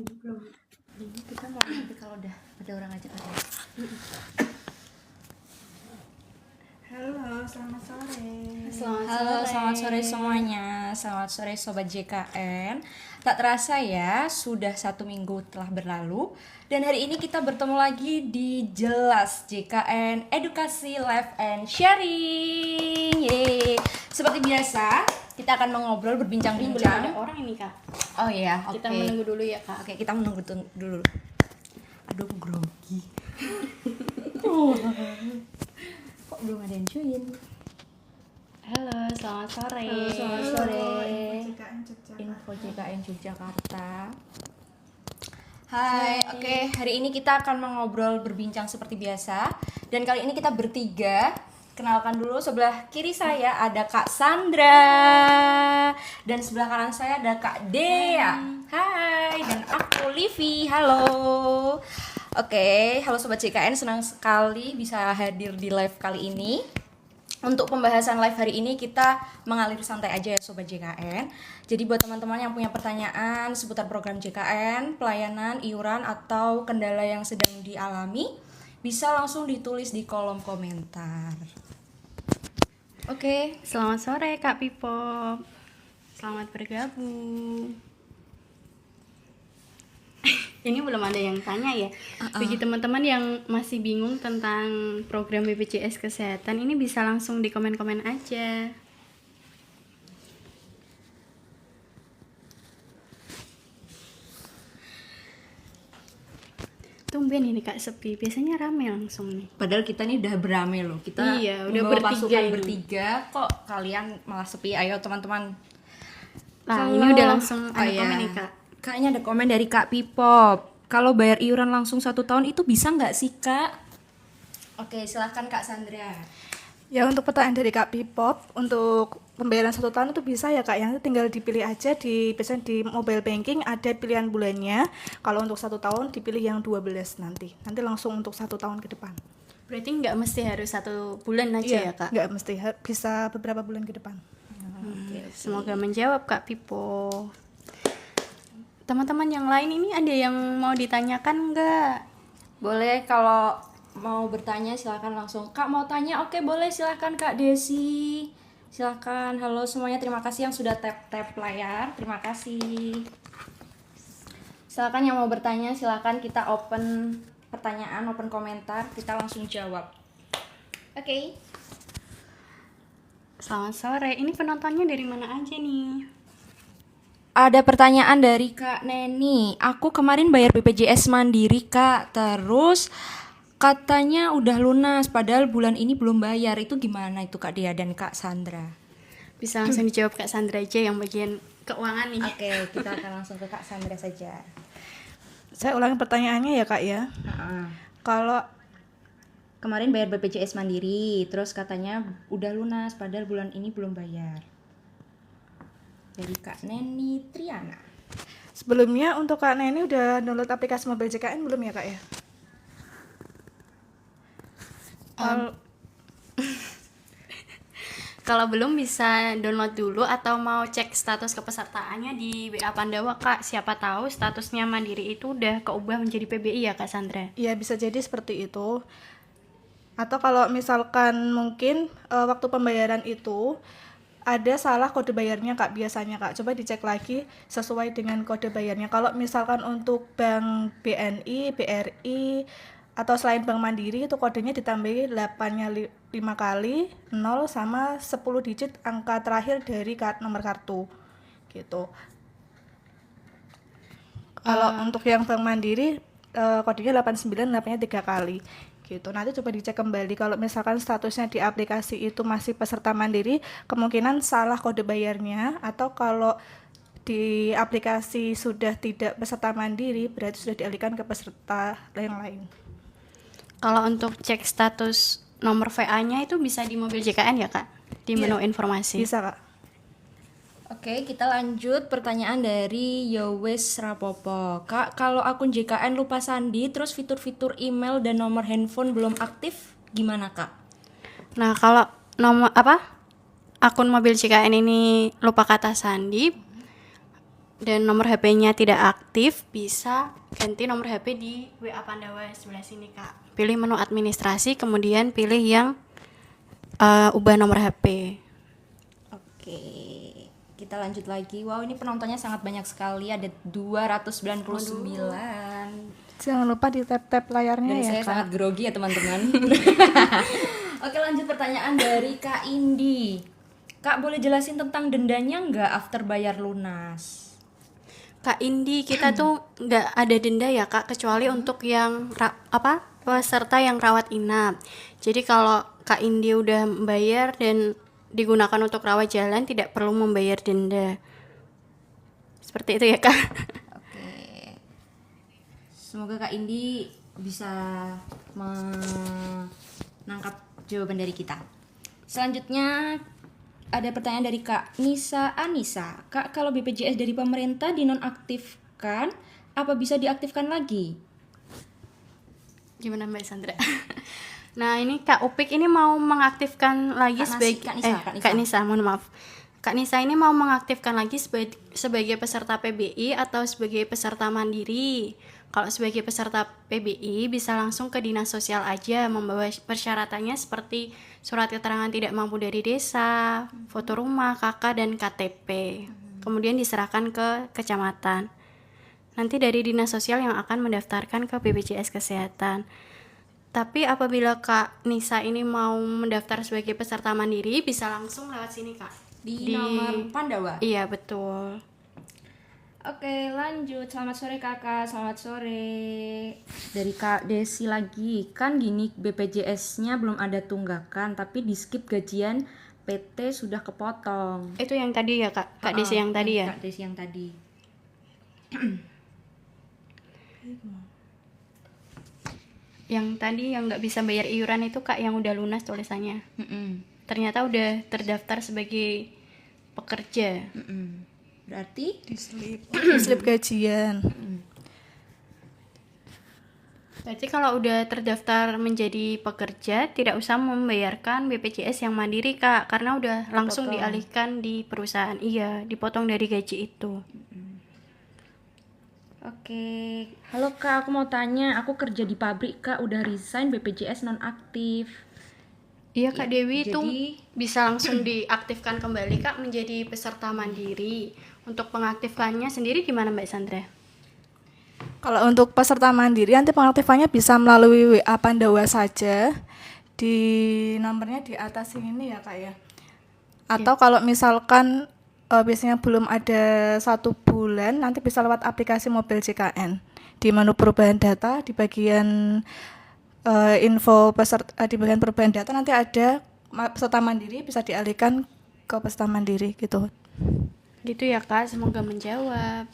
belum. Ini kita mau nanti kalau udah ada orang ngajak aja. Halo, selamat sore. Selamat sore semuanya. Selamat sore Sobat JKN. Tak terasa ya, sudah 1 minggu telah berlalu. Dan hari ini kita bertemu lagi di Jelas JKN Edukasi Live and Sharing. Yeay. Seperti biasa, kita akan mengobrol Belum berbincang-bincang. ada orang ini kak. Oh iya, oke. Kita menunggu dulu ya kak. Oke, kita menunggu dulu. Aduh, grogi. Kok belum ada yang join? Halo, selamat sore. Selamat sore. Info JKN Yogyakarta. Info JKN Yogyakarta. Hai, oke. Hari ini kita akan mengobrol berbincang seperti biasa. Dan kali ini kita bertiga. Kenalkan dulu, sebelah kiri saya ada Kak Sandra. Dan sebelah kanan saya ada Kak Dea. Hai, dan aku Livi. Halo. Oke, halo Sobat JKN, senang sekali bisa hadir di live kali ini. Untuk pembahasan live hari ini kita mengalir santai aja ya Sobat JKN. Jadi buat teman-teman yang punya pertanyaan seputar program JKN, pelayanan, iuran, atau kendala yang sedang dialami, bisa langsung ditulis di kolom komentar. Oke. Selamat sore Kak Pipop. Selamat bergabung. Ini belum ada yang tanya ya. Bagi teman-teman yang masih bingung tentang program BPJS Kesehatan, ini bisa langsung di komen-komen aja. Tumben ini Kak sepi, biasanya rame langsung nih. Padahal kita nih udah beramai loh. Kita Iya, udah membawa bertiga pasukan ini. bertiga, kok kalian malah sepi. Ayo teman-teman. Nah, ini udah langsung ada komen nih Kak. Kayaknya ada komen dari Kak Pipop. Kalau bayar iuran langsung 1 tahun itu bisa nggak sih Kak? Oke, silahkan Kak Sandra. Ya, untuk pertanyaan dari Kak Pipop, untuk pembayaran 1 tahun itu bisa ya Kak, yang tinggal dipilih aja biasanya di mobile banking ada pilihan bulannya. Kalau untuk 1 tahun dipilih yang 12 nanti langsung untuk 1 tahun ke depan. Berarti nggak mesti harus 1 bulan aja ya Kak? Nggak mesti, bisa beberapa bulan ke depan. Semoga menjawab Kak Pipo. Teman-teman yang lain ini ada yang mau ditanyakan nggak? Boleh, kalau mau bertanya silahkan langsung. Kak mau tanya, oke boleh, silahkan Kak Desi. Silahkan. Halo semuanya, terima kasih yang sudah tap layar. Terima kasih. Silahkan yang mau bertanya, silahkan kita open pertanyaan, open komentar, kita langsung jawab. Oke. Selamat sore. Ini penontonnya dari mana aja nih? Ada pertanyaan dari Kak Neni. Aku kemarin bayar BPJS Mandiri Kak, terus katanya udah lunas, padahal bulan ini belum bayar. Itu gimana itu Kak Dia dan Kak Sandra? Bisa langsung dijawab Kak Sandra aja yang bagian keuangan nih. Oke, kita akan langsung ke Kak Sandra saja. Saya ulangi pertanyaannya ya Kak ya. Kalau Kemarin bayar BPJS Mandiri, terus katanya udah lunas, padahal bulan ini belum bayar. Dari Kak Neni Triana. sebelumnya untuk Kak Neni udah download aplikasi mobile JKN belum ya Kak ya? Kalau belum bisa download dulu atau mau cek status kepesertaannya di WA Pandawa Kak. Siapa tahu statusnya Mandiri itu udah keubah menjadi PBI ya Kak Sandra. Ya bisa jadi seperti itu. Atau kalau misalkan mungkin waktu pembayaran itu ada salah kode bayarnya Kak biasanya Kak. Coba dicek lagi sesuai dengan kode bayarnya. Kalau misalkan untuk bank BNI, BRI atau selain Bank Mandiri itu kodenya ditambahi 8-nya 5 kali 0 sama 10 digit angka terakhir dari nomor kartu gitu. Kalau untuk yang Bank Mandiri kodenya 89, 8-nya 3 kali gitu. Nanti coba dicek kembali kalau misalkan statusnya di aplikasi itu masih peserta Mandiri, kemungkinan salah kode bayarnya, atau kalau di aplikasi sudah tidak peserta Mandiri berarti sudah dialihkan ke peserta yang lain. Kalau untuk cek status nomor VA-nya itu bisa di mobil JKN ya Kak? Di menu informasi. Bisa Kak. Oke, kita lanjut pertanyaan dari Yowes Rapopo. Kak, kalau akun JKN lupa sandi, terus fitur-fitur email dan nomor handphone belum aktif, gimana Kak? Nah, kalau akun mobil JKN ini lupa kata sandi, dan nomor HP-nya tidak aktif, bisa ganti nomor HP di WA Pandawa sebelah sini Kak. Pilih menu administrasi, kemudian pilih yang ubah nomor HP. Oke, kita lanjut lagi. Wow, ini penontonnya sangat banyak sekali, ada 299. Jangan lupa di tap-tap layarnya Dan ya saya Kak. sangat grogi ya teman-teman. Oke, lanjut pertanyaan dari Kak Indi. Kak, boleh jelasin tentang dendanya nggak after bayar lunas? Kak Indi, kita tuh nggak ada denda ya Kak, kecuali untuk yang peserta yang rawat inap. Jadi kalau Kak Indi udah membayar dan digunakan untuk rawat jalan, tidak perlu membayar denda. Seperti itu ya Kak. Oke. Semoga Kak Indi bisa menangkap jawaban dari kita. Selanjutnya ada pertanyaan dari Kak Nisa Anissa. Kak, kalau BPJS dari pemerintah dinonaktifkan, apa bisa diaktifkan lagi? Gimana Mbak Sandra? Nah ini Kak Upik ini mau mengaktifkan lagi Kak Nisa, mohon maaf. Kak Nisa ini mau mengaktifkan lagi sebagai peserta PBI atau sebagai peserta mandiri. Kalau sebagai peserta PBI bisa langsung ke dinas sosial aja, membawa persyaratannya seperti surat keterangan tidak mampu dari desa, foto rumah, KK, dan KTP. Kemudian diserahkan ke kecamatan. Nanti dari dinas sosial yang akan mendaftarkan ke BPJS Kesehatan. Tapi apabila Kak Nisa ini mau mendaftar sebagai peserta mandiri, bisa langsung lewat sini Kak. Di nomor Pandawa? Iya betul. Oke, lanjut. Selamat sore Kakak, selamat sore. Dari Kak Desi lagi. Kan gini, BPJS-nya belum ada tunggakan, tapi di skip gajian PT sudah kepotong. Itu yang tadi ya Kak? Kak Desi yang tadi ya? Kak Desi yang tadi. Yang tadi yang nggak bisa bayar iuran itu Kak, yang udah lunas tulisannya. Ternyata udah terdaftar sebagai pekerja. Berarti Di slip gajian. Berarti kalau udah terdaftar menjadi pekerja, tidak usah membayarkan BPJS yang mandiri Kak, karena udah langsung dialihkan di perusahaan. Iya, dipotong dari gaji itu. Oke, halo Kak, aku mau tanya, aku kerja di pabrik Kak, udah resign BPJS nonaktif. Iya Kak Dewi itu jadi- bisa langsung diaktifkan kembali Kak menjadi peserta mandiri. Untuk pengaktifkannya sendiri gimana Mbak Sandra? Kalau untuk peserta mandiri nanti pengaktifannya bisa melalui WA Pandawa saja. Di nomornya di atas ini ya Kak ya. Atau kalau misalkan biasanya belum ada 1 bulan, nanti bisa lewat aplikasi mobil JKN. Di menu perubahan data di bagian info peserta, di bagian perubahan data nanti ada peserta mandiri, bisa dialihkan ke peserta mandiri gitu. Gitu ya Kak, semoga menjawab.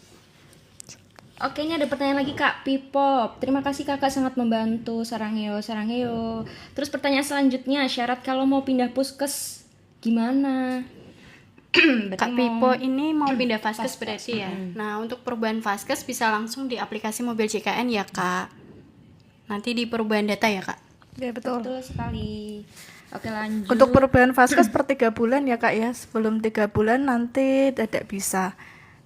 Oke, ini ada pertanyaan lagi Kak Pipop. Terima kasih Kakak sangat membantu. Sarangheyo, sarangheyo. Terus pertanyaan selanjutnya, syarat kalau mau pindah puskes gimana? Kak Pipo ini mau pindah Vaskes berarti ya. Nah, untuk perubahan Vaskes bisa langsung di aplikasi mobil JKN ya Kak. Nanti di perubahan data ya Kak. Ya betul. Betul sekali. Oke, lanjut. Untuk perubahan Vaskes per 3 bulan ya Kak ya. Sebelum 3 bulan nanti tidak bisa.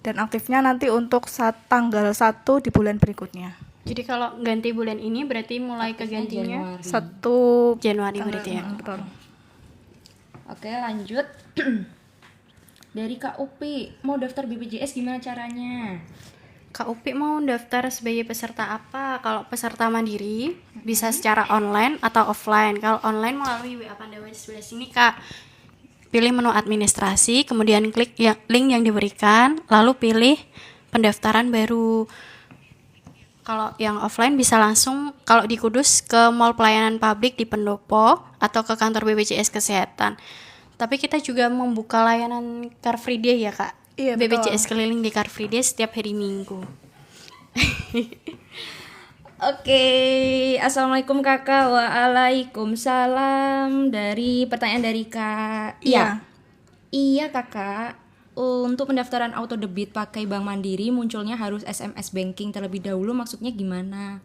Dan aktifnya nanti untuk tanggal 1 di bulan berikutnya. Jadi kalau ganti bulan ini berarti mulai kegantinya Januari. 1 Januari berarti ya. Betul. Oke, lanjut. Dari Kak Upi, mau daftar BPJS gimana caranya? Kak Upi mau daftar sebagai peserta apa? Kalau peserta mandiri bisa secara online atau offline. Kalau online melalui WA Pandawa sebelah sini Kak. Pilih menu administrasi, kemudian klik link yang diberikan, lalu pilih pendaftaran baru. Kalau yang offline bisa langsung kalau di Kudus ke Mall Pelayanan Publik di Pendopo atau ke kantor BPJS Kesehatan. Tapi kita juga membuka layanan Car Free Day ya Kak. Iya, betul. BPJS keliling di Car Free Day setiap hari Minggu. Oke, assalamualaikum kakak. Waalaikumsalam. Dari pertanyaan dari Kak. Iya. Iya kakak. Untuk pendaftaran auto debit pakai Bank Mandiri munculnya harus SMS banking terlebih dahulu. Maksudnya gimana?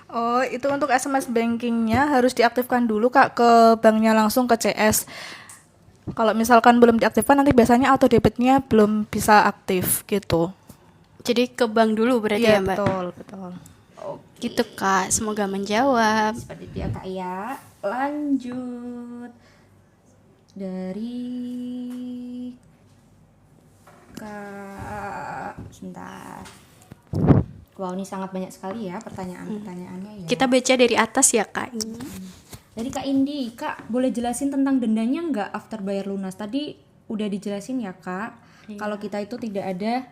Oh, itu untuk SMS bankingnya harus diaktifkan dulu Kak ke banknya langsung ke CS. Kalau misalkan belum diaktifkan nanti biasanya auto debitnya belum bisa aktif gitu. Jadi ke bank dulu berarti Iya, ya Mbak? betul, betul. Gitu Kak, semoga menjawab. Seperti itu ya Kak ya. Lanjut dari Kak, sebentar. Wow, ini sangat banyak sekali ya pertanyaan-pertanyaannya ya. Kita baca dari atas ya Kak ini. Dari Kak Indi, Kak boleh jelasin tentang dendanya nggak after bayar lunas? Tadi udah dijelasin ya Kak. Kalau kita itu tidak ada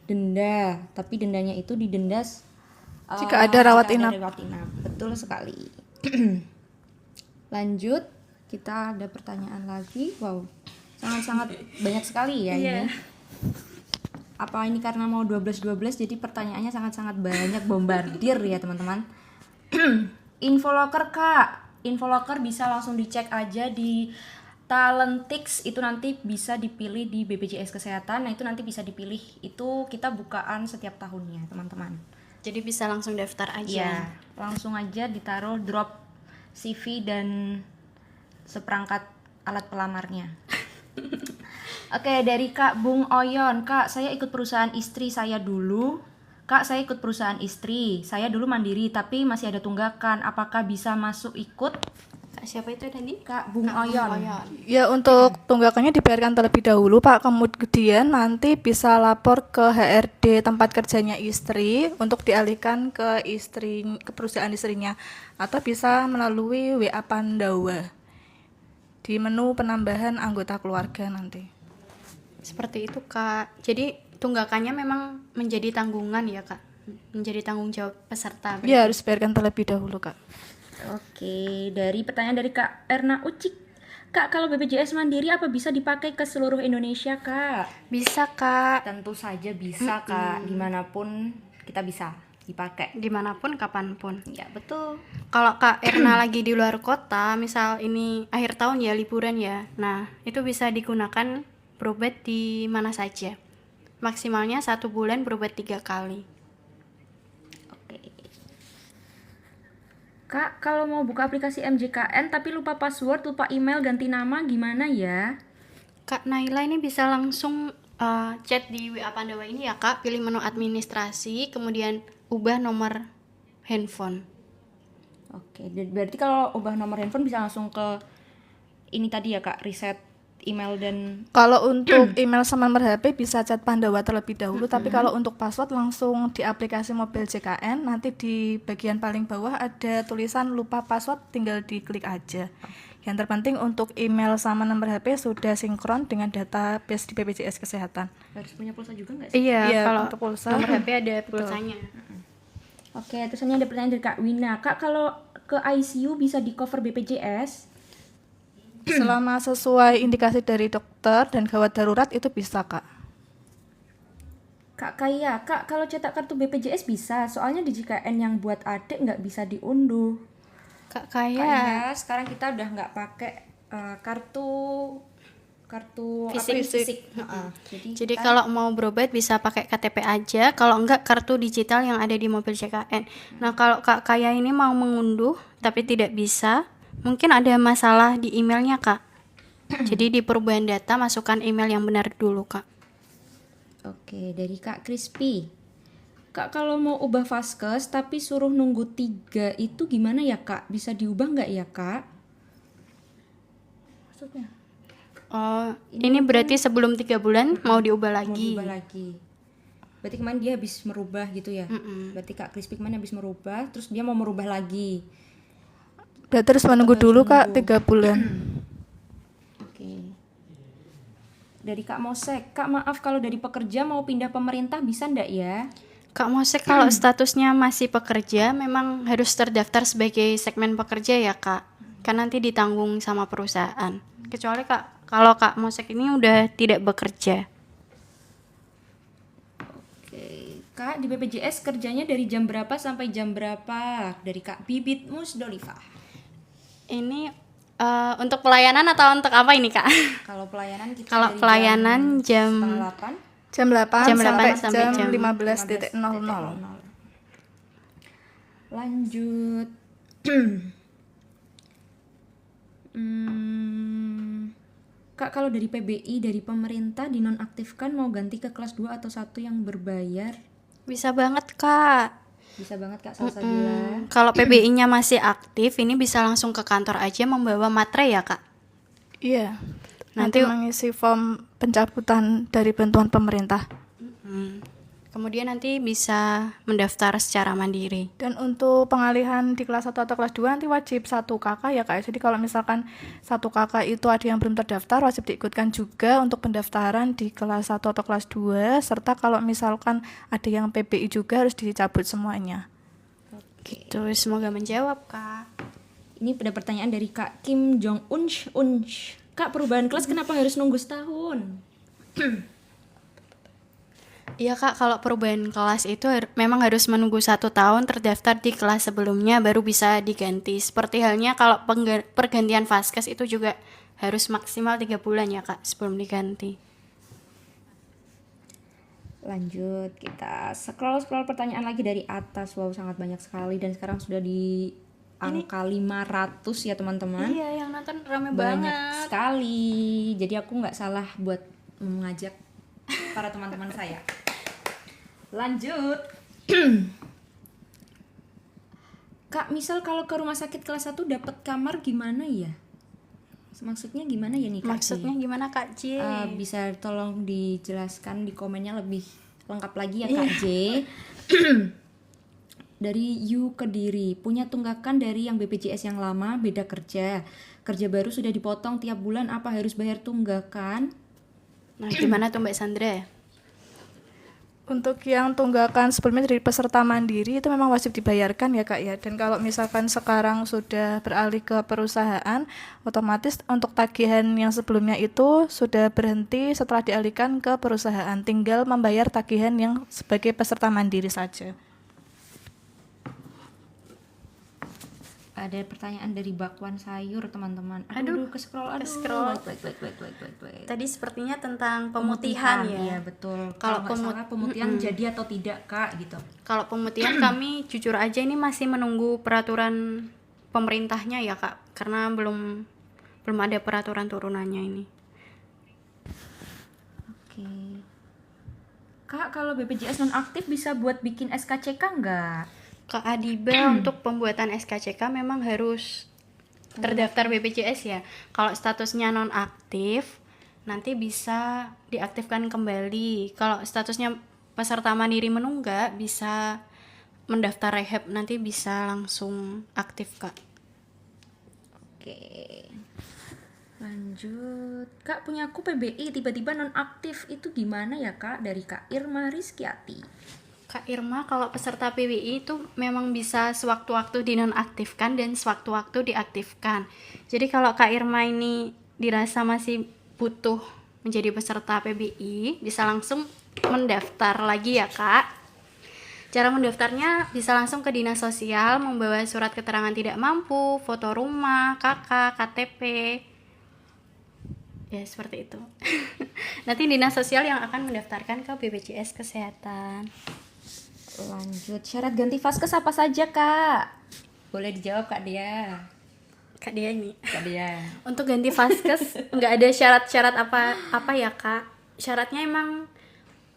denda, tapi dendanya itu didenda Jika ada rawat inap. Betul sekali. Lanjut, kita ada pertanyaan lagi. Wow, sangat-sangat banyak sekali ya ini. Apa ini karena mau 12-12 jadi pertanyaannya sangat-sangat banyak, bombardir ya teman-teman. Infolocker Kak, Infolocker bisa langsung dicek aja di Talentix, itu nanti bisa dipilih di BPJS Kesehatan. Nah itu nanti bisa dipilih, itu kita bukaan setiap tahunnya teman-teman. Jadi bisa langsung daftar aja. Ya, langsung aja ditaruh drop CV dan seperangkat alat pelamarnya. Oke, dari Kak Bung Oyon. Kak, saya ikut perusahaan istri saya dulu. Kak, saya ikut perusahaan istri. Saya dulu mandiri, tapi masih ada tunggakan. Apakah bisa masuk ikut? Kak siapa itu tadi? Kak Bung Oyon. Ya, untuk tunggakannya dibayarkan terlebih dahulu Pak, kemudian nanti bisa lapor ke HRD tempat kerjanya istri untuk dialihkan ke perusahaan istrinya, atau bisa melalui WA Pandawa di menu penambahan anggota keluarga nanti. Seperti itu Kak. Jadi tunggakannya memang menjadi tanggungan ya Kak. Menjadi tanggung jawab peserta. Ya, harus bayarkan terlebih dahulu Kak. Oke, dari pertanyaan dari Kak Erna Ucik. Kak, kalau BPJS Mandiri apa bisa dipakai ke seluruh Indonesia, Kak? Bisa Kak. Tentu saja bisa, Kak. Dimanapun kita bisa dipakai. Dimanapun kapanpun. Ya, betul. Kalau Kak Erna lagi di luar kota, misal ini akhir tahun ya, liburan ya. Nah, itu bisa digunakan berobat di mana saja. Maksimalnya 1 bulan berobat 3 kali. Oke. Kak, kalau mau buka aplikasi MJKN tapi lupa password, lupa email, ganti nama, gimana ya? Kak Naila ini bisa langsung chat di WA Pandawa ini ya Kak, pilih menu administrasi, kemudian ubah nomor handphone. Oke, berarti kalau ubah nomor handphone bisa langsung ke ini tadi ya Kak, reset email dan Kalau untuk email sama nomor HP bisa chat Pandawa terlebih dahulu, tapi kalau untuk password langsung di aplikasi mobil JKN, nanti di bagian paling bawah ada tulisan lupa password, tinggal diklik aja. Yang terpenting untuk email sama nomor HP sudah sinkron dengan database di BPJS Kesehatan. harus punya pulsa juga nggak sih? Iya, Iya, kalau untuk pulsa. nomor HP ada pulsanya. Oke, terus ini ada pertanyaan dari Kak Wina. Kak, kalau ke ICU bisa di cover BPJS? Selama sesuai indikasi dari dokter dan gawat darurat itu bisa Kak. Kak Kaya, Kak, kalau cetak kartu BPJS bisa, soalnya di JKN yang buat adik nggak bisa diunduh. Kak Kak Kaya, Ina, sekarang kita udah nggak pakai kartu Fisik. fisik. jadi kalau mau berobat bisa pakai KTP aja, kalau enggak kartu digital yang ada di mobil JKN. Nah, kalau Kak Kaya ini mau mengunduh tapi tidak bisa, mungkin ada masalah di emailnya Kak. Jadi di perubahan data masukkan email yang benar dulu Kak. Oke, dari Kak Crispy. Kak, kalau mau ubah Vaskes tapi suruh nunggu 3 itu gimana ya Kak? Bisa diubah nggak ya Kak? Maksudnya? Oh, ini berarti sebelum 3 bulan mau diubah Mau lagi. diubah lagi. Berarti kemarin dia habis merubah gitu ya? Berarti Kak Crispy kemarin habis merubah, terus dia mau merubah lagi. Berarti harus menunggu dulu Kak 3 bulan. Oke. Dari Kak Mosek, Kak maaf kalau dari pekerja mau pindah pemerintah bisa ndak ya? Kak Mosek kalau statusnya masih pekerja memang harus terdaftar sebagai segmen pekerja ya Kak. Kan nanti ditanggung sama perusahaan. Kecuali Kak kalau Kak Mosek ini udah tidak bekerja. Oke. Kak, di BPJS kerjanya dari jam berapa sampai jam berapa? Dari Kak Bibit Musdolifah. Ini untuk pelayanan atau untuk apa ini Kak? Kalau pelayanan kita Kalau dari pelayanan jam setengah 8 Jam 8, Jam 8 sampai sampai jam jam 15.00. Lanjut. Kak, kalau dari PBI, dari pemerintah dinonaktifkan mau ganti ke kelas 2 atau 1 yang berbayar? Bisa banget, Kak. Bisa banget Kak Salsabila. Kalau PBI-nya masih aktif, ini bisa langsung ke kantor aja membawa materai ya, Kak. Iya. Nanti- Nanti mengisi form pencabutan dari bantuan pemerintah. Kemudian nanti bisa mendaftar secara mandiri. Dan untuk pengalihan di kelas 1 atau kelas 2 nanti wajib 1 kakak ya Kak. Jadi kalau misalkan 1 kakak itu ada yang belum terdaftar, wajib diikutkan juga untuk pendaftaran di kelas 1 atau kelas 2. Serta kalau misalkan ada yang PBI juga harus dicabut semuanya. Gitu, semoga menjawab, Kak. Ini ada pertanyaan dari Kak Kim Jong Unch. Kak, perubahan kelas kenapa harus nunggu setahun? Iya, Kak, kalau perubahan kelas itu memang harus menunggu 1 tahun terdaftar di kelas sebelumnya baru bisa diganti. Seperti halnya kalau pergantian vaskes itu juga harus maksimal 3 bulan ya, Kak, sebelum diganti. Lanjut, kita scroll pertanyaan lagi dari atas. Wow, sangat banyak sekali dan sekarang sudah di angka 500 ya teman-teman. Iya, yang nonton rame Banyak sekali. Jadi aku nggak salah buat mengajak para teman-teman saya. Lanjut. Kak, misal kalau ke rumah sakit kelas 1 dapat kamar gimana ya? Maksudnya gimana ya nih Kak? Maksudnya gimana, Kak J? Bisa tolong dijelaskan di komennya lebih lengkap lagi ya Kak J. Dari Yu Kediri, punya tunggakan dari yang BPJS yang lama, beda kerja baru sudah dipotong tiap bulan, apa harus bayar tunggakan? Nah, gimana tuh Mbak Sandra? Untuk yang tunggakan sebelumnya dari peserta mandiri itu memang wajib dibayarkan ya Kak ya. Dan kalau misalkan sekarang sudah beralih ke perusahaan, otomatis untuk tagihan yang sebelumnya itu sudah berhenti setelah dialihkan ke perusahaan. Tinggal membayar tagihan yang sebagai peserta mandiri saja. Ada pertanyaan dari Bakwan Sayur teman-teman. Aduh, ke scroll. Wait. Tadi sepertinya tentang pemutihan ya. Iya betul. Kalau Kalau nggak salah pemutihan jadi atau tidak Kak gitu. Kalau pemutihan kami jujur aja ini masih menunggu peraturan pemerintahnya ya, Kak. Karena belum ada peraturan turunannya ini. Oke. Kak, kalau BPJS nonaktif bisa buat bikin SKCK nggak? Kak Adiba untuk pembuatan SKCK memang harus terdaftar BPJS ya. Kalau statusnya nonaktif nanti bisa diaktifkan kembali. Kalau statusnya peserta mandiri menunggak bisa mendaftar rehab, nanti bisa langsung aktif Kak. Oke. Lanjut. Kak, punya aku PBI tiba-tiba nonaktif. Itu gimana ya Kak? Dari Kak Irma Rizkyati. Kak Irma, kalau peserta PBI itu memang bisa sewaktu-waktu dinonaktifkan dan sewaktu-waktu diaktifkan. Jadi kalau Kak Irma ini dirasa masih butuh menjadi peserta PBI, bisa langsung mendaftar lagi ya Kak. Cara mendaftarnya bisa langsung ke Dinas Sosial, membawa surat keterangan tidak mampu, foto rumah, KK, KTP. Ya seperti itu. Nanti Dinas Sosial yang akan mendaftarkan ke BPJS Kesehatan. Lanjut, syarat ganti vaskes apa saja Kak? Boleh dijawab Kak Dia. Kak Dia ini. Kak Dia. Untuk ganti vaskes nggak ada syarat-syarat apa ya Kak. Syaratnya emang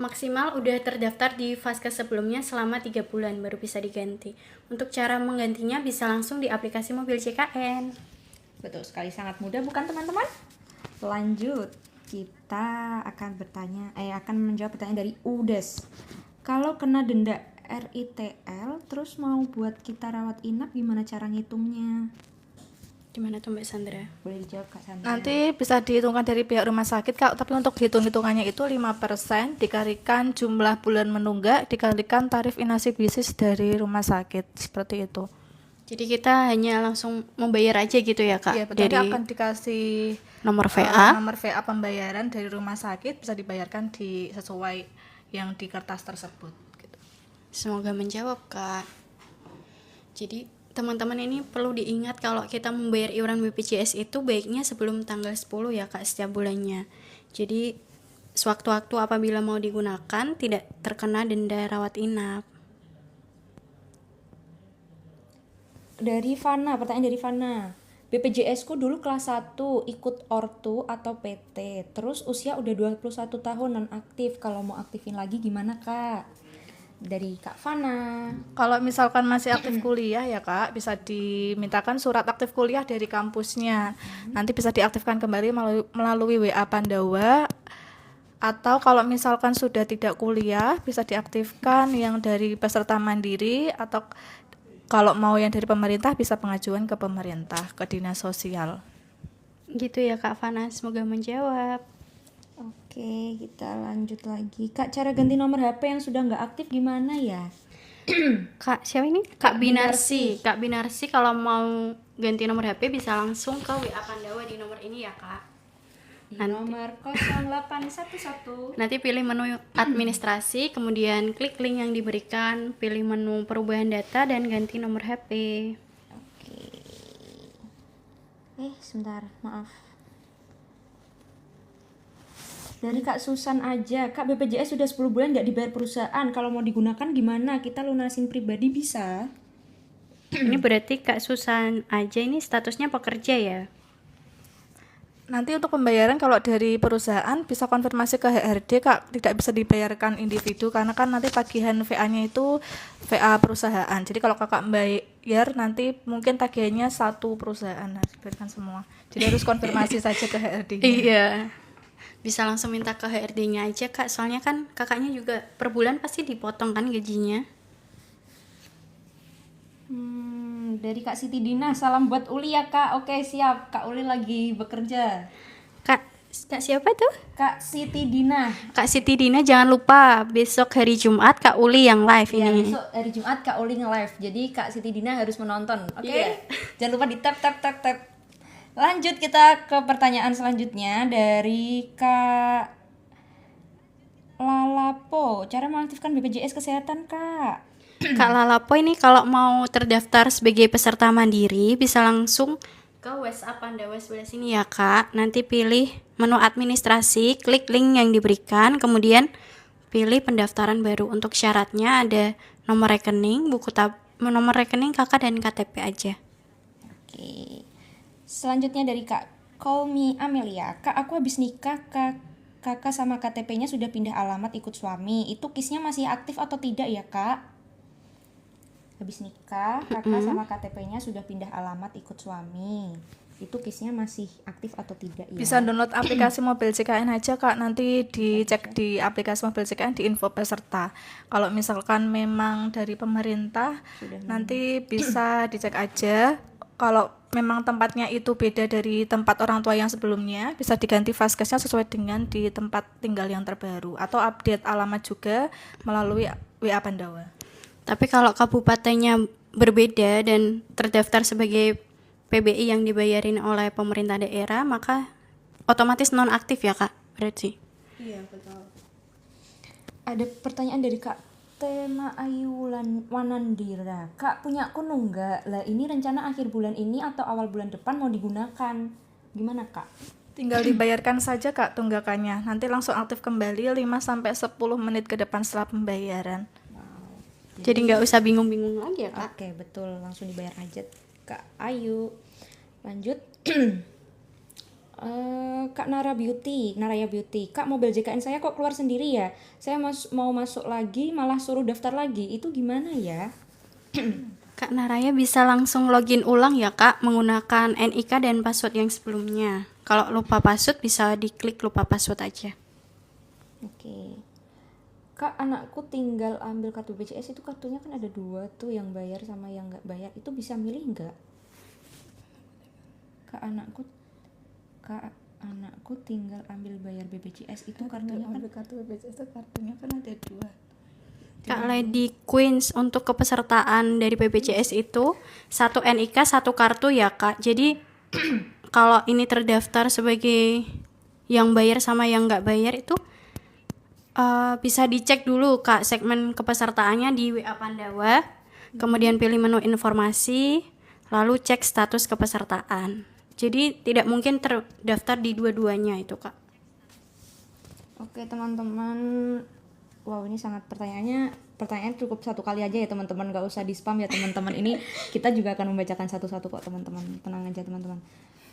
maksimal udah terdaftar di vaskes sebelumnya selama 3 bulan baru bisa diganti. Untuk cara menggantinya bisa langsung di aplikasi mobil CKN. Betul sekali, sangat mudah bukan teman-teman? Lanjut, kita akan menjawab pertanyaan dari Udes. Kalau kena denda RITL terus mau buat kita rawat inap, gimana cara ngitungnya? Gimana tuh Mbak Sandra? Boleh dijawab Kak Sandra. Nanti bisa dihitungkan dari pihak rumah sakit Kak, tapi untuk hitung-hitungannya itu 5% dikalikan jumlah bulan menunggak dikalikan tarif inasi bisnis dari rumah sakit, seperti itu. Jadi kita hanya langsung membayar aja gitu ya Kak? Iya, betul. Dari Akan dikasih nomor VA. nomor VA pembayaran dari rumah sakit, bisa dibayarkan di sesuai yang di kertas tersebut gitu. Semoga menjawab Kak. Jadi teman-teman ini perlu diingat kalau kita membayar iuran BPJS itu baiknya sebelum tanggal 10 ya Kak setiap bulannya. Jadi sewaktu-waktu apabila mau digunakan tidak terkena denda rawat inap. Dari Fana, pertanyaan dari Fana. BPJS ku dulu kelas 1 ikut ortu atau PT. Terus usia udah 21 tahun non aktif. Kalau mau aktifin lagi gimana Kak? dari Kak Fana. Kalau misalkan masih aktif kuliah ya Kak, bisa dimintakan surat aktif kuliah dari kampusnya. Nanti bisa diaktifkan kembali melalui WA Pandawa. Atau kalau misalkan sudah tidak kuliah, bisa diaktifkan yang dari peserta mandiri, atau kalau mau yang dari pemerintah bisa pengajuan ke pemerintah, ke dinas sosial. Gitu ya Kak Fana, semoga menjawab. Oke, kita lanjut lagi. Kak, cara ganti nomor HP yang sudah nggak aktif gimana ya? Kak siapa ini? Kak Binarsi. Kak Binarsi kalau mau ganti nomor HP bisa langsung ke WA Pandawa di nomor ini ya Kak. Di nomor 0811. Nanti pilih menu administrasi, kemudian klik link yang diberikan, pilih menu perubahan data dan ganti nomor HP. Oke. Sebentar, maaf. Dari Kak Susan aja, Kak BPJS sudah 10 bulan nggak dibayar perusahaan. Kalau mau digunakan gimana? Kita lunasin pribadi bisa? Ini berarti Kak Susan aja ini statusnya pekerja ya? Nanti untuk pembayaran kalau dari perusahaan bisa konfirmasi ke HRD Kak, tidak bisa dibayarkan individu karena kan nanti tagihan VA-nya itu VA perusahaan. Jadi kalau Kakak bayar nanti mungkin tagihannya satu perusahaan, harus dibayarkan semua. Jadi harus konfirmasi saja ke HRD. Iya. Bisa langsung minta ke HRD-nya aja Kak, soalnya kan kakaknya juga per bulan pasti dipotong kan gajinya. Dari Kak Siti Dina, salam buat Uli ya Kak. Oke siap, Kak Uli lagi bekerja. Kak siapa tuh? Kak Siti Dina. Kak Siti Dina jangan lupa besok hari Jumat Kak Uli yang live Ya, ini. besok hari Jumat Kak Uli nge-live. Jadi Kak Siti Dina harus menonton. Oke. Iya. Jangan lupa di tap. Lanjut kita ke pertanyaan selanjutnya dari Kak Lalapo. Cara mengaktifkan BPJS Kesehatan, Kak. Kak Lalapo ini kalau mau terdaftar sebagai peserta mandiri bisa langsung ke WhatsApp Pandawa sebelah sini ya Kak. Nanti pilih menu administrasi, klik link yang diberikan, kemudian pilih pendaftaran baru. Untuk syaratnya ada nomor rekening, nomor rekening kakak dan KTP aja. Oke. Selanjutnya dari Kak Call Amelia. Kak, aku habis nikah, kakak sama KTP-nya sudah pindah alamat ikut suami. Itu kisnya masih aktif atau tidak ya, Kak? Habis nikah, kakak sama KTP-nya sudah pindah alamat ikut suami. Itu kisnya masih aktif atau tidak ya? Bisa download aplikasi mobil CKN aja Kak, nanti dicek di aplikasi mobil CKN di info peserta. Kalau misalkan memang dari pemerintah, nanti bisa dicek aja. Kalau memang tempatnya itu beda dari tempat orang tua yang sebelumnya, bisa diganti vaskesnya sesuai dengan di tempat tinggal yang terbaru, atau update alamat juga melalui WA Pandawa. Tapi kalau kabupatennya berbeda dan terdaftar sebagai PBI yang dibayarin oleh pemerintah daerah, maka otomatis nonaktif ya Kak, berarti. Iya, betul. Ada pertanyaan dari Kak Tema Ayu Wanandira. Kak, punya aku nunggak. Lah ini rencana akhir bulan ini atau awal bulan depan mau digunakan. Gimana, Kak? Tinggal dibayarkan saja Kak tunggakannya. Nanti langsung aktif kembali 5-10 menit ke depan setelah pembayaran. Jadi nggak usah bingung-bingung lagi ya Kak. Oke, betul. Langsung dibayar aja, Kak Ayu. Lanjut. Kak Naraya Beauty. Kak, mobil JKN saya kok keluar sendiri ya? Saya mau masuk lagi malah suruh daftar lagi. Itu gimana ya? Kak Naraya bisa langsung login ulang ya Kak menggunakan NIK dan password yang sebelumnya. Kalau lupa password bisa diklik lupa password aja. Oke. Kak, anakku tinggal ambil kartu BPJS, itu kartunya kan ada 2 tuh, yang bayar sama yang nggak bayar. Itu bisa milih nggak? Kak, anakku tinggal ambil bayar BPJS, itu kartunya kan kartu BPJS itu kartunya kan ada 2. Kak Lady Queens, untuk kepesertaan dari BPJS itu 1 NIK 1 kartu ya Kak. Jadi kalau ini terdaftar sebagai yang bayar sama yang nggak bayar itu bisa dicek dulu Kak segmen kepesertaannya di WA Pandawa, kemudian pilih menu informasi, lalu cek status kepesertaan. Jadi tidak mungkin terdaftar di dua-duanya itu Kak. Oke teman-teman, wow ini sangat pertanyaan cukup 1 kali aja ya teman-teman, gak usah di spam ya teman-teman. Ini kita juga akan membacakan satu-satu kok teman-teman, tenang aja teman-teman.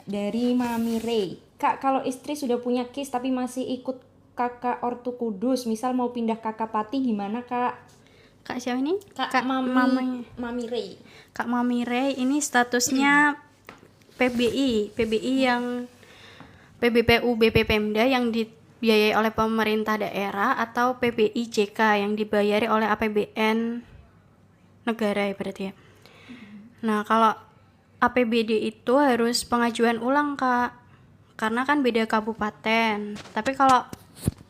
Dari Mami Ray, Kak, kalau istri sudah punya KIS tapi masih ikut kakak ortu Kudus, misal mau pindah kakak Pati, gimana Kak? Kak siapa ini? Kak Mamanya. Mami Ray. Kak Mami Ray ini statusnya PBI yang PBPU BP Pemda yang dibiayai oleh pemerintah daerah atau PBI JK yang dibayari oleh APBN negara ya berarti ya. Nah, kalau APBD itu harus pengajuan ulang, Kak. Karena kan beda kabupaten. Tapi kalau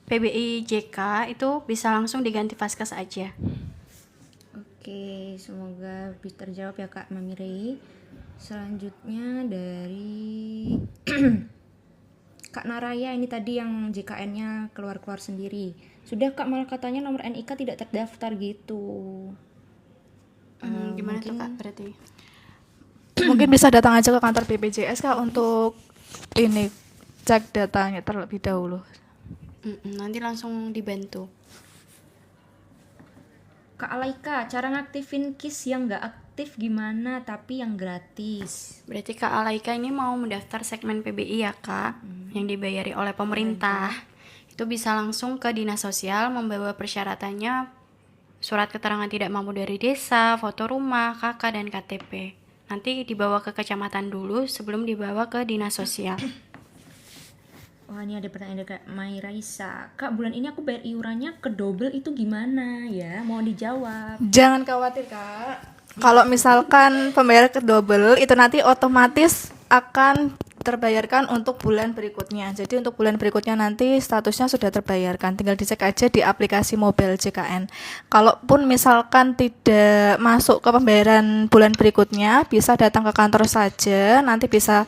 PBI JK itu bisa langsung diganti Vaskes aja. Oke, semoga bisa terjawab ya Kak Mami Ray. Selanjutnya dari Kak Naraya, ini tadi yang JKN-nya keluar-keluar sendiri. Sudah Kak, malah katanya nomor NIK tidak terdaftar gitu. Gimana tuh Kak berarti? Mungkin bisa datang aja ke kantor BPJS Kak untuk ini cek datanya terlebih dahulu. Nanti langsung dibantu. Kak Alaika, cara ngaktifin KIS yang nggak aktif gimana tapi yang gratis? Berarti Kak Alaika ini mau mendaftar segmen PBI ya Kak, yang dibayari oleh pemerintah. Itu bisa langsung ke Dinas Sosial membawa persyaratannya, surat keterangan tidak mampu dari desa, foto rumah, KK, dan KTP. Nanti dibawa ke kecamatan dulu sebelum dibawa ke Dinas Sosial. Wah, ini ada pertanyaan dari Kak Mai Raisa. Kak, bulan ini aku bayar iurannya ke double, itu gimana ya? Mau dijawab. Jangan khawatir Kak. Kalau misalkan pembayaran ke double itu nanti otomatis akan terbayarkan untuk bulan berikutnya. Jadi untuk bulan berikutnya nanti statusnya sudah terbayarkan. Tinggal dicek aja di aplikasi mobile JKN. Kalaupun misalkan tidak masuk ke pembayaran bulan berikutnya, bisa datang ke kantor saja. Nanti bisa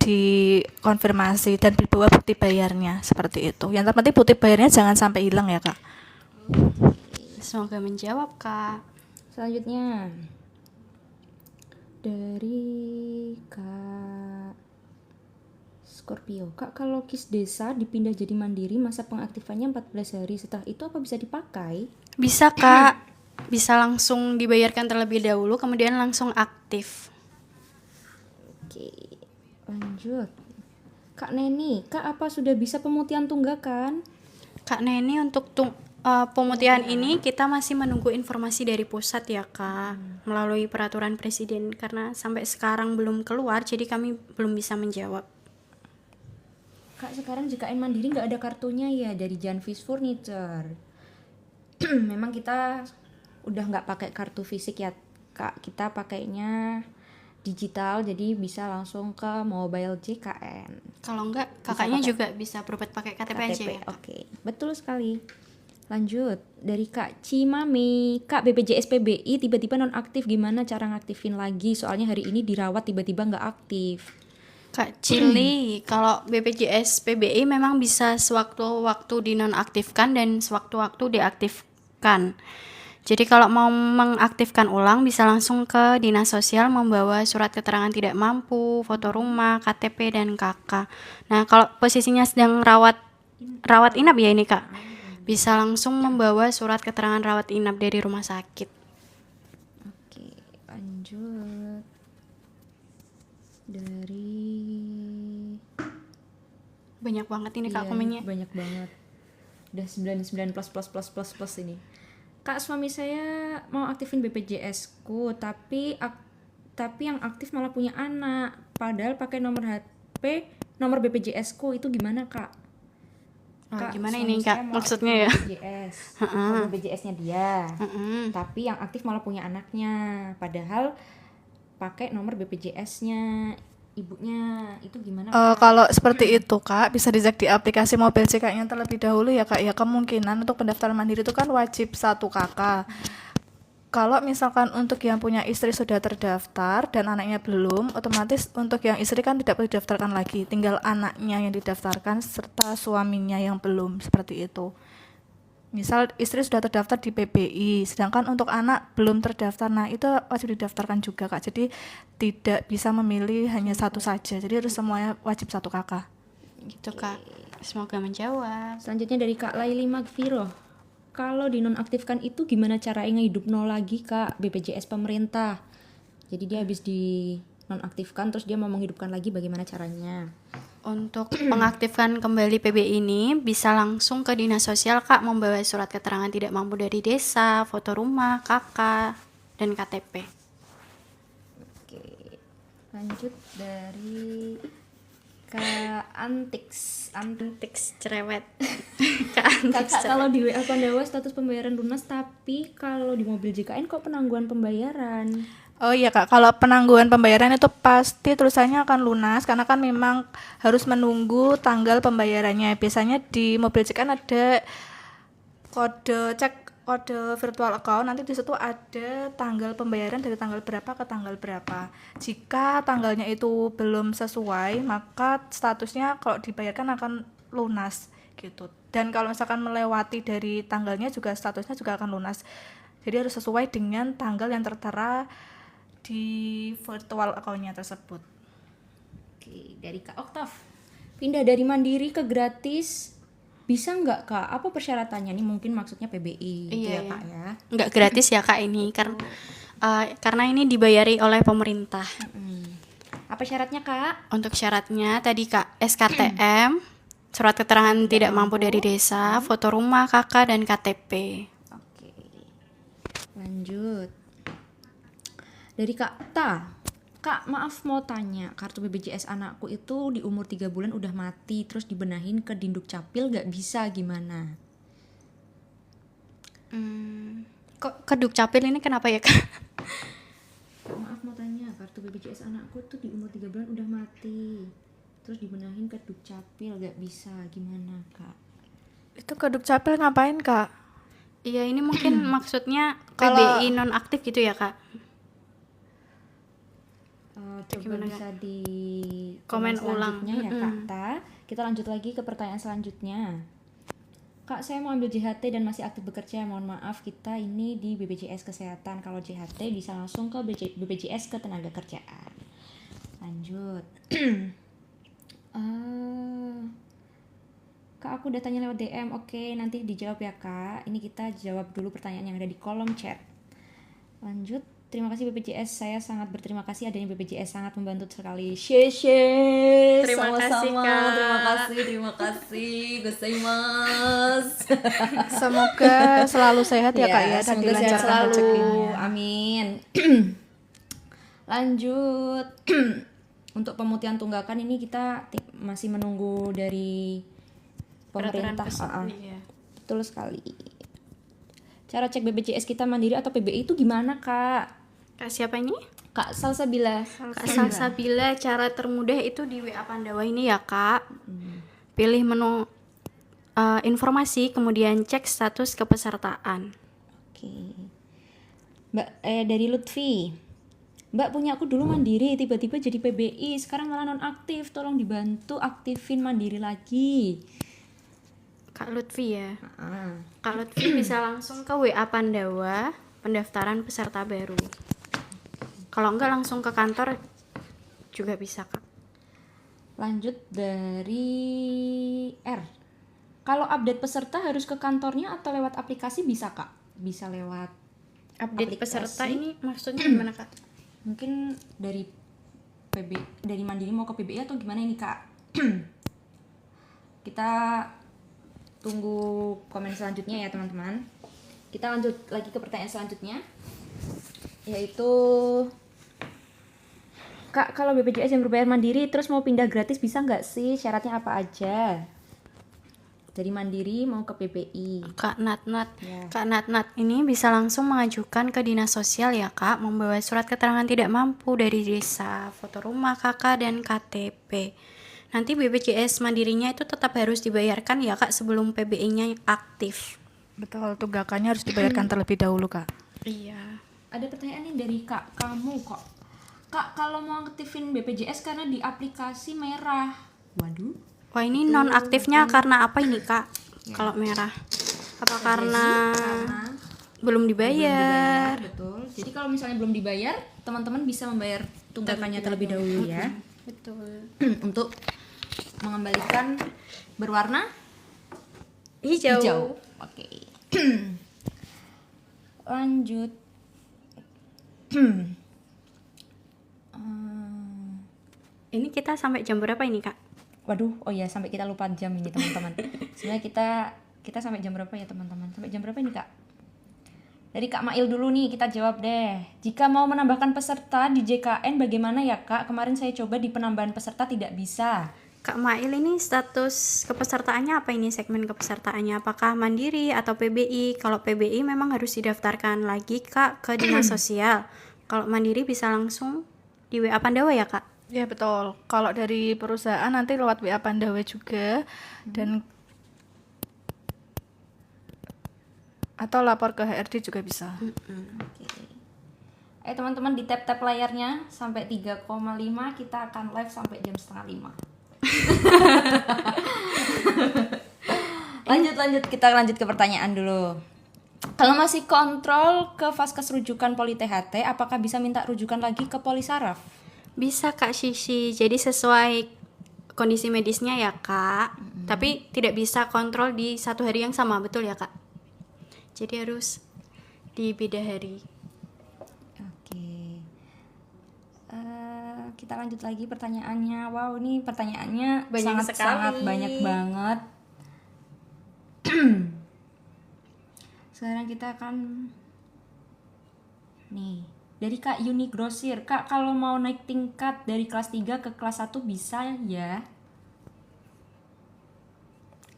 dikonfirmasi dan dibawa bukti bayarnya seperti itu. Yang terpenting bukti bayarnya jangan sampai hilang ya Kak. Semoga menjawab Kak. Selanjutnya dari Kak Scorpio. Kak, kalau KIS desa dipindah jadi mandiri, masa pengaktifannya 14 hari. Setelah itu apa bisa dipakai? Bisa Kak, bisa langsung dibayarkan terlebih dahulu kemudian langsung aktif. Oke, lanjut. Kak Neni, Kak apa sudah bisa pemutihan tunggakan? Kak Neni untuk pemutihan ini kita masih menunggu informasi dari pusat ya Kak, melalui peraturan presiden karena sampai sekarang belum keluar jadi kami belum bisa menjawab. Kak, sekarang JKN Mandiri nggak ada kartunya ya dari Janvis Furniture. Memang kita udah nggak pakai kartu fisik ya Kak, kita pakainya digital, jadi bisa langsung ke mobile JKN. Kalau enggak kakaknya juga bisa berobat pakai KTP aja ya. Oke, betul sekali. Lanjut dari Kak Cimami. Kak, BPJS PBI tiba-tiba nonaktif, gimana cara ngaktifin lagi? Soalnya hari ini dirawat tiba-tiba nggak aktif. Kak Cili, kalau BPJS PBI memang bisa sewaktu-waktu dinonaktifkan dan sewaktu-waktu diaktifkan. Jadi kalau mau mengaktifkan ulang bisa langsung ke Dinas Sosial membawa surat keterangan tidak mampu, foto rumah, KTP, dan KK. Nah, kalau posisinya sedang rawat inap ya ini Kak, bisa langsung membawa surat keterangan rawat inap dari rumah sakit. Oke, lanjut. Dari Banyak banget ini Kak Iya, komennya. banyak banget. Udah 99 plus ini. Kak, suami saya mau aktifin BPJS ku, tapi yang aktif malah punya anak. Padahal pakai nomor HP, nomor BPJS ku, itu gimana Kak? Kak, Gimana suami ini saya Kak mau maksudnya ya? aktifin BPJS, nomor BPJS-nya dia. Tapi yang aktif malah punya anaknya. Padahal pakai nomor BPJS-nya ibunya, itu gimana Kak? Kalau seperti itu Kak, bisa dicek di aplikasi mobile JKN terlebih dahulu ya Kak. Ya kemungkinan untuk pendaftaran mandiri itu kan wajib 1 KK. Kalau misalkan untuk yang punya istri sudah terdaftar dan anaknya belum, otomatis untuk yang istri kan tidak perlu didaftarkan lagi. Tinggal anaknya yang didaftarkan serta suaminya yang belum, seperti itu. Misal istri sudah terdaftar di PBI, sedangkan untuk anak belum terdaftar, nah itu wajib didaftarkan juga Kak. Jadi tidak bisa memilih hanya satu saja, jadi harus semuanya wajib 1 KK. Gitu Kak. Semoga menjawab. Selanjutnya dari Kak Laili Magfiro. Kalau dinonaktifkan itu gimana caranya ngehidupno lagi Kak, BPJS pemerintah? Jadi dia habis dinonaktifkan terus dia mau menghidupkan lagi, bagaimana caranya? Untuk mengaktifkan kembali PBI ini bisa langsung ke dinas sosial Kak, membawa surat keterangan tidak mampu dari desa, foto rumah, KK, dan KTP. Oke, lanjut dari Kak Antix. Antix cerewet. Kakak, kalau di WA Pandawa status pembayaran lunas, tapi kalau di mobil JKN kok penangguhan pembayaran? Oh iya Kak, kalau penangguhan pembayaran itu pasti tulisannya akan lunas karena kan memang harus menunggu tanggal pembayarannya. Biasanya di mobil cek kan ada kode virtual account, nanti di situ ada tanggal pembayaran dari tanggal berapa ke tanggal berapa. Jika tanggalnya itu belum sesuai, maka statusnya kalau dibayarkan akan lunas gitu. Dan kalau misalkan melewati dari tanggalnya juga statusnya juga akan lunas. Jadi harus sesuai dengan tanggal yang tertera di virtual account-nya tersebut. Oke, dari Kak Oktav. Pindah dari mandiri ke gratis bisa nggak Kak? Apa persyaratannya nih? Mungkin maksudnya PBI gitu ya Kak ya. Nggak gratis ya Kak ini karena ini dibayari oleh pemerintah. Apa syaratnya Kak? Untuk syaratnya tadi Kak, SKTM, surat keterangan tidak mampu dari desa, foto rumah, KK, dan KTP. Oke. Lanjut. Dari Kak Ta. Kak, maaf mau tanya, kartu BPJS anakku itu di umur 3 bulan udah mati, terus dibenahin ke Dinduk Capil gak bisa, gimana? Kok ke Dukcapil ini kenapa ya Kak? Kak, maaf mau tanya, kartu BPJS anakku tuh di umur 3 bulan udah mati, terus dibenahin ke Dukcapil gak bisa, gimana Kak? Itu ke Dukcapil ngapain Kak? Iya ini mungkin maksudnya Kalau- PBI nonaktif gitu ya Kak? Coba bisa di Komen ulang. selanjutnya ya Kak Ta. Kita lanjut lagi ke pertanyaan selanjutnya. Kak, saya mau ambil JHT dan masih aktif bekerja. Mohon maaf, kita ini di BPJS Kesehatan. Kalau JHT bisa langsung ke BPJS Ketenagakerjaan. Lanjut. Kak, aku udah tanya lewat DM. Oke, nanti dijawab ya Kak. Ini kita jawab dulu pertanyaan yang ada di kolom chat. Lanjut. Terima kasih BPJS. Saya sangat berterima kasih adanya BPJS, sangat membantu sekali. Sheshe. Terima kasih, Sama-sama. Kak. Terima kasih. Gozaimasu. Semoga selalu sehat ya Kak ya, dan semoga sehat dilancarkan selalu. rezekinya. Amin. Lanjut. Untuk pemutihan tunggakan ini kita masih menunggu dari pemerintah. Iya. Betul sekali. Cara cek BPJS kita mandiri atau PBI itu gimana Kak? Kak siapa ini? Kak Salsabila. Kak Salsabila, cara termudah itu di WA Pandawa ini ya Kak. Pilih menu informasi, kemudian cek status kepesertaan. Oke. Mbak dari Lutfi. Mbak punya aku dulu mandiri, tiba-tiba jadi PBI, sekarang malah nonaktif. Tolong dibantu aktifin mandiri lagi. Kak Lutfi ya. Kak Lutfi bisa langsung ke WA Pandawa, pendaftaran peserta baru. Kalau enggak langsung ke kantor juga bisa Kak. Lanjut dari R. Kalau update peserta harus ke kantornya atau lewat aplikasi bisa Kak? Bisa lewat Update aplikasi. peserta ini maksudnya gimana Kak? Mungkin dari dari mandiri mau ke PBI atau gimana ini Kak? Kita tunggu komen selanjutnya ya teman-teman. Kita lanjut lagi ke pertanyaan selanjutnya, yaitu Kak, kalau BPJS yang berbayar mandiri terus mau pindah gratis bisa nggak sih? Syaratnya apa aja? Dari mandiri mau ke PBI. Kak Natnat. Ya. Kak Natnat ini bisa langsung mengajukan ke dinas sosial ya Kak, membawa surat keterangan tidak mampu dari desa, foto rumah, KK, dan KTP. Nanti BPJS mandirinya itu tetap harus dibayarkan ya Kak sebelum PBI-nya aktif. Betul, tunggakannya harus dibayarkan terlebih dahulu Kak. Iya. Ada pertanyaan nih dari Kak, kamu kok. Kak, kalau mau aktifin BPJS karena di aplikasi merah. Waduh. Wah ini nonaktifnya karena apa ini Kak? Kalau merah. Apa karena belum dibayar? Betul. Jadi kalau misalnya belum dibayar, teman-teman bisa membayar tunggakannya terlebih dahulu ya. Betul. Untuk mengembalikan berwarna Hijau. hijau. Oke. Lanjut. Ini kita sampai jam berapa ini Kak? Waduh, oh ya sampai kita lupa jam ini teman-teman. Sebenarnya kita sampai jam berapa ya teman-teman? Sampai jam berapa ini Kak? Dari Kak Mail dulu nih kita jawab deh. Jika mau menambahkan peserta di JKN bagaimana ya Kak? Kemarin saya coba di penambahan peserta tidak bisa. Kak Mail ini status kepesertaannya apa ini, segmen kepesertaannya? Apakah mandiri atau PBI? Kalau PBI memang harus didaftarkan lagi Kak ke Dinas Sosial. Kalau mandiri bisa langsung di WA Pandawa ya Kak? Ya betul. Kalau dari perusahaan nanti lewat WA Pandawa juga dan atau lapor ke HRD juga bisa. Oke. Teman-teman di tap-tap layarnya sampai 3,5 kita akan live sampai jam setengah 5. Lanjut kita lanjut ke pertanyaan dulu. Kalau masih kontrol ke Vaskes rujukan Poli THT, apakah bisa minta rujukan lagi ke Poli Saraf? Bisa Kak Sisi, jadi sesuai kondisi medisnya ya Kak. Tapi tidak bisa kontrol di satu hari yang sama, betul ya Kak? Jadi harus di beda hari. Oke. Kita lanjut lagi pertanyaannya. Wow, ini pertanyaannya Banyak sangat sekali. banyak banget. Sekarang kita akan nih dari Kak Yuni Grosir. Kak, kalau mau naik tingkat dari kelas 3 ke kelas 1 bisa ya?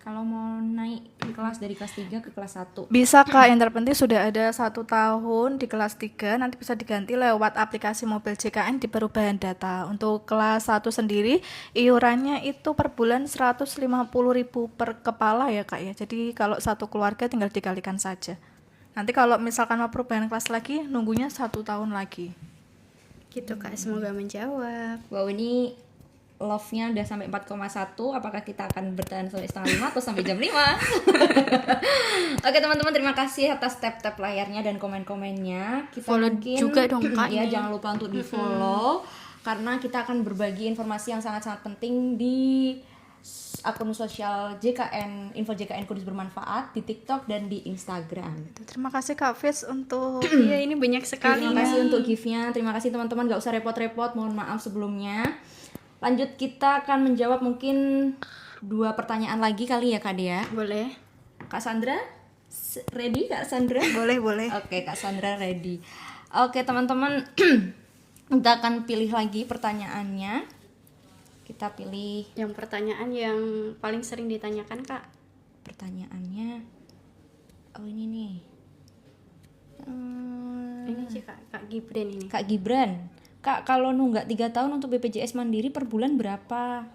Kalau mau naik kelas dari kelas 3 ke kelas 1. Bisa Kak, yang terpenting sudah ada 1 tahun di kelas 3, nanti bisa diganti lewat aplikasi mobil JKN di perubahan data. Untuk kelas 1 sendiri, iurannya itu per bulan 150.000 per kepala ya Kak ya. Jadi kalau satu keluarga tinggal dikalikan saja. Nanti kalau misalkan mau perubahan kelas lagi, nunggunya 1 tahun lagi. Gitu Kak, semoga menjawab. Wow, ini love-nya udah sampai 4,1. Apakah kita akan bertahan sampai setengah 5 atau sampai jam 5? Oke teman-teman, terima kasih atas tap-tap layarnya dan komen-komennya. Kita Follow mungkin juga dong, Kak, ya, ini. jangan lupa untuk di-follow karena kita akan berbagi informasi yang sangat-sangat penting di akun sosial JKN, info JKN Kudus Bermanfaat di TikTok dan di Instagram. Terima kasih Kak Fis untuk Iya, ini banyak sekali. Terima kasih untuk gift-nya. Terima kasih teman-teman, gak usah repot-repot. Mohon maaf sebelumnya. Lanjut, kita akan menjawab mungkin 2 pertanyaan lagi kali ya Kak Dea. Boleh. Kak Sandra, ready Kak Sandra? boleh. Oke, Kak Sandra ready. Oke teman-teman, kita akan pilih lagi pertanyaannya. Kita pilih Yang pertanyaan yang paling sering ditanyakan Kak. pertanyaannya. Oh ini nih. Ini sih Kak Gibran ini. Kak Gibran, Kak kalau nunggak 3 tahun untuk BPJS Mandiri per bulan berapa?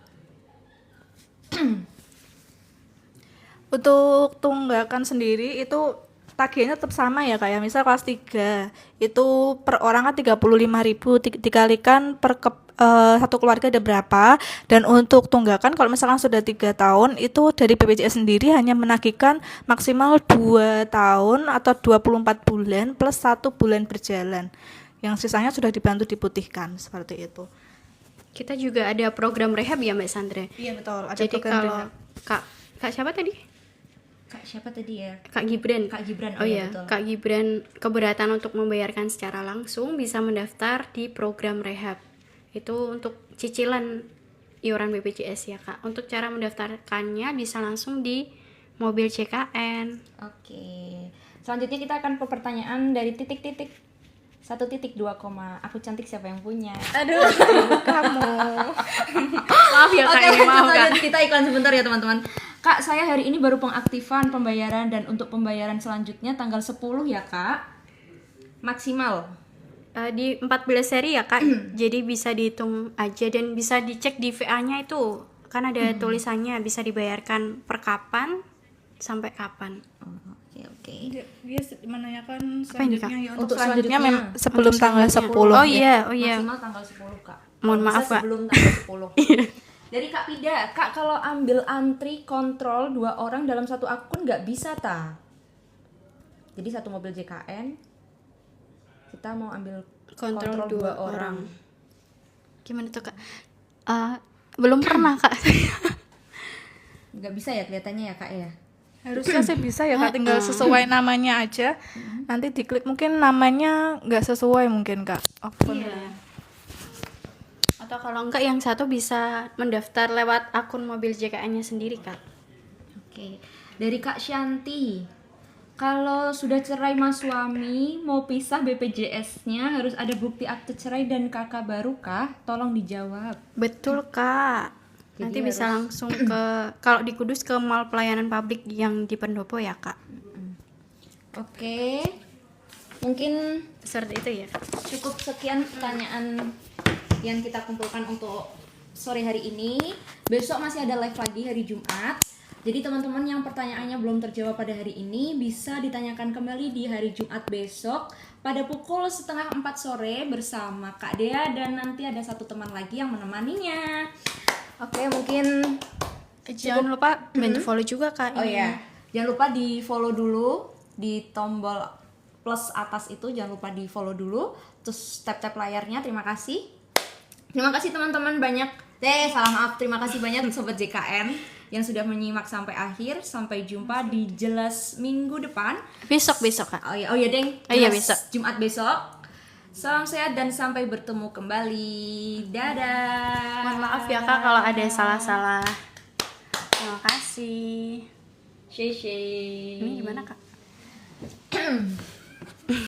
Untuk tunggakan sendiri itu tagihannya tetap sama ya Kak ya. Misal kelas 3 itu per orang kan 35.000 dikalikan satu keluarga ada berapa, dan untuk tunggakan kalau misalkan sudah 3 tahun itu dari BPJS sendiri hanya menagihkan maksimal 2 tahun atau 24 bulan plus 1 bulan berjalan. Yang sisanya sudah dibantu diputihkan seperti itu. Kita juga ada program rehab ya Mbak Sandra. Iya betul. Ada Jadi program kalau rehab. Kak siapa tadi? Kak siapa tadi ya? Kak Gibran. Kak Gibran. Oh iya, betul. Kak Gibran keberatan untuk membayarkan secara langsung bisa mendaftar di program rehab. Itu untuk cicilan iuran BPJS ya Kak. Untuk cara mendaftarkannya bisa langsung di mobil CKN. Oke. Selanjutnya kita akan ke pertanyaan dari titik-titik 1.2, aku cantik siapa yang punya? Aduh, kamu. Maaf ya Kak, Oke, ini maaf Kak. lanjut, kita iklan sebentar ya teman-teman. Kak, saya hari ini baru pengaktifan pembayaran dan untuk pembayaran selanjutnya tanggal 10 ya Kak. Maksimal. Di 14 seri ya Kak. Jadi bisa dihitung aja dan bisa dicek di VA-nya itu. Kan ada tulisannya bisa dibayarkan per kapan sampai kapan. Oke. Dia menanyakan Apa ini, selanjutnya Kak? ya. Untuk Untuk selanjutnya selanjutnya. sebelum Untuk tanggal selanjutnya. 10. Oh iya, oh iya. Maksimal tanggal 10 Kak. Mohon Kalau maaf, bisa Kak. sebelum tanggal 10. Dari Kak Pida, Kak kalau ambil antri kontrol 2 orang dalam satu akun nggak bisa ta? Jadi satu mobil JKN kita mau ambil Kontrol 2 orang. orang. Gimana tuh Kak? Belum pernah Kak. Nggak bisa ya kelihatannya ya Kak ya? Harusnya sih bisa ya Kak, tinggal sesuai namanya aja. Nanti diklik mungkin namanya nggak sesuai mungkin Kak. Akun. Iya. Atau kalau enggak yang satu bisa mendaftar lewat akun mobil JKN-nya sendiri, Kak. Oke, dari Kak Shanti. Kalau sudah cerai mas suami, mau pisah BPJS-nya harus ada bukti akte cerai dan kakak baru kah? Tolong dijawab. Betul, Kak. Jadi Nanti bisa langsung ke kalau di Kudus ke Mall Pelayanan Publik yang di Pendopo ya, Kak. Oke, mungkin Seperti itu ya. cukup sekian pertanyaan yang kita kumpulkan untuk sore hari ini. Besok masih ada live lagi hari Jumat. Jadi teman-teman yang pertanyaannya belum terjawab pada hari ini bisa ditanyakan kembali di hari Jumat besok pada pukul 3:30 sore bersama Kak Dea dan nanti ada satu teman lagi yang menemaninya. Oke, mungkin Jangan lupa bantu follow juga, Kak. oh ini. ya, jangan lupa di follow dulu di tombol plus atas itu, jangan lupa di follow dulu, terus tap layarnya. Terima kasih teman-teman banyak. Salah maaf, terima kasih banyak sobat JKN yang sudah menyimak sampai akhir. Sampai jumpa di Jelas minggu depan. Besok, Kak. Oh ya Deng. Oh iya, Jelas besok. Jumat besok. Salam sehat dan sampai bertemu kembali. Dadah. Mohon maaf ya, Kak, kalau ada salah-salah. Terima kasih. Shay. Ini gimana, Kak?